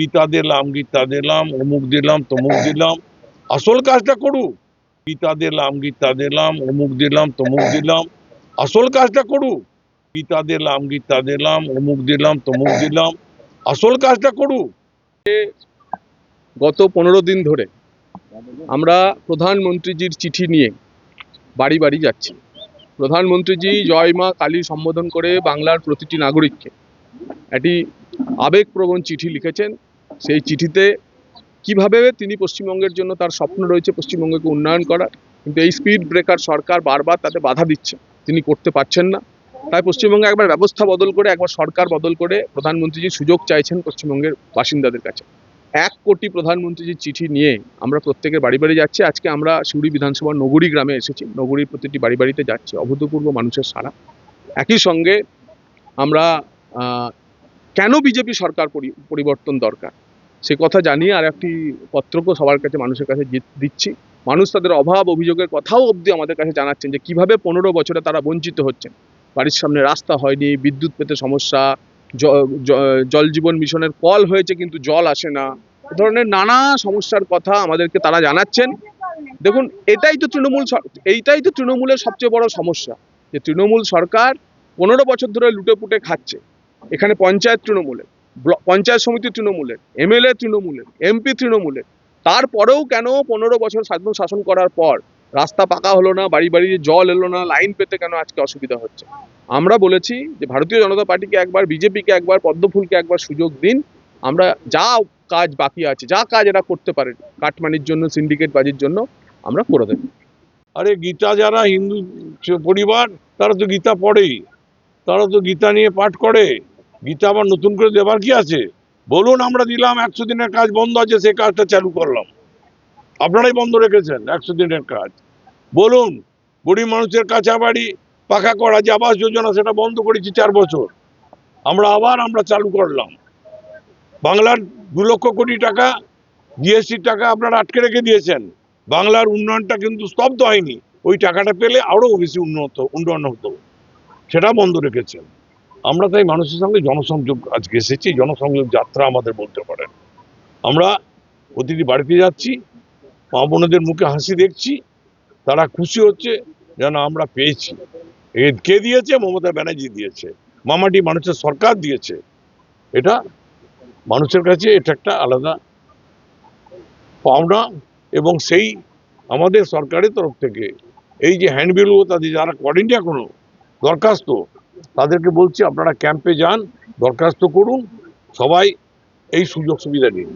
গীতা দিলাম গীতা দিলাম অমুক দিলাম তমুক দিলাম, আসল কাজটা করুক। গীতা দিলাম গীতা দিলাম অমুক দিলাম তমুক দিলাম, আসল কাজটা করুক। গীতা দিলাম গীতা দিলাম অমুক দিলাম তমুক দিলাম, আসল কাজটা করুক। গত 15 দিন ধরে আমরা প্রধানমন্ত্রীজির চিঠি নিয়ে বাড়ি বাড়ি যাচ্ছি। প্রধানমন্ত্রীজি জয় মা কালী সম্বোধন করে বাংলার প্রতিটি নাগরিককে একটি আবেগপ্রবণ চিঠি লিখেছেন। সেই চিঠিতে কিভাবে তিনি পশ্চিমবঙ্গের জন্য তার স্বপ্ন রয়েছে পশ্চিমবঙ্গকে উন্নয়ন করার, কিন্তু এই স্পিড ব্রেকার সরকার বারবার তাতে বাধা দিচ্ছে, তিনি করতে পারছেন না। তাই পশ্চিমবঙ্গে একবার ব্যবস্থা বদল করে, একবার সরকার বদল করে প্রধানমন্ত্রীজি সুযোগ চাইছেন পশ্চিমবঙ্গের বাসিন্দাদের কাছে। 1 কোটি প্রধানমন্ত্রীজির চিঠি নিয়ে আমরা প্রত্যেকের বাড়ি বাড়ি যাচ্ছি। আজকে আমরা সিউড়ি বিধানসভার নগরী গ্রামে এসেছি, নগরীর প্রতিটি বাড়ি বাড়িতে যাচ্ছি, অভূতপূর্ব মানুষের সাড়া। একই সঙ্গে আমরা কেন বিজেপি সরকার পরিবর্তন দরকার সে কথা জানিয়ে আর একটি পত্রকও সবার কাছে, মানুষের কাছে দিচ্ছি। মানুষ তাদের অভাব অভিযোগের কথাও অবধি আমাদের কাছে জানাচ্ছেন যে কিভাবে 15 বছরে তারা বঞ্চিত হচ্ছেন। বাড়ির সামনে রাস্তা হয়নি, বিদ্যুৎ পেতে সমস্যা, জল জীবন মিশনের কল হয়েছে কিন্তু জল আসে না, এ ধরনের নানা সমস্যার কথা আমাদেরকে তারা জানাচ্ছেন। দেখুন, এইটাই তো তৃণমূলের সবচেয়ে বড় সমস্যা, যে তৃণমূল সরকার 15 বছর ধরে লুটে পুটে খাচ্ছে। এখানে পঞ্চায়েত তৃণমূলের, পঞ্চায়েত সমিতি তৃণমূলের, এমএলএ তৃণমূলের, এমপি তৃণমূলের। তারপরেও কেন 15 বছর শাসন করার পর রাস্তা পাকা হলো না, বাড়ি বাড়ি জল এলো না, লাইন পেতে কেন আজকে অসুবিধা হচ্ছে? আমরা বলেছি যে ভারতীয় জনতা পার্টিকে একবার, বিজেপিকে একবার, পদ্মফুলকে একবার সুযোগ দিন। আমরা যা কাজ বাকি আছে, যা কাজ এরা করতে পারে কাটমানির জন্য, সিন্ডিকেট বাজির জন্য, আমরা করে দেব। আরে গীতা যারা হিন্দু পরিবার তারা তো গীতা পড়েই, তারা তো গীতা নিয়ে পাঠ করে। গীতা আবার নতুন করে দেবার কি আছে? বলুন আমরা দিলাম 100 দিনের কাজ বন্ধ আছে, সেই কাজটা চালু করলাম। আপনারাই বন্ধ রেখেছেন 100 দিনের কাজ। বলুন গরিব মানুষের কাঁচা বাড়ি পাকা করা যে আবাস যোজনা, সেটা বন্ধ করেছি 4 বছর, আমরা চালু করলাম। বাংলার 2 লক্ষ কোটি টাকা জিএসটির টাকা আপনারা আটকে রেখে দিয়েছেন। বাংলার উন্নয়নটা কিন্তু স্তব্ধ হয়নি, ওই টাকাটা পেলে আরো বেশি উন্নয়ন হতো, সেটা বন্ধ রেখেছেন। আমরা তাই মানুষের সঙ্গে জনসংযোগ আজকে এসেছি, জনসংযোগ যাত্রা আমাদের বলতে পারেন। আমরা প্রতিটি বাড়িতে যাচ্ছি, মা বোনেদের মুখে হাসি দেখছি, তারা খুশি হচ্ছে যেন আমরা পেয়েছি। কে দিয়েছে? মমতা ব্যানার্জি দিয়েছে, মামাটি মানুষের সরকার দিয়েছে। এটা মানুষের কাছে এটা একটা আলাদা পাওনা। এবং সেই আমাদের সরকারের তরফ থেকে এই যে হ্যান্ডবিল, তাদের যারা করেননি এখনো দরখাস্ত, তাদেরকে বলছি আপনারা ক্যাম্পে যান, দরখাস্ত করুন, সবাই এই সুযোগ সুবিধা নিন।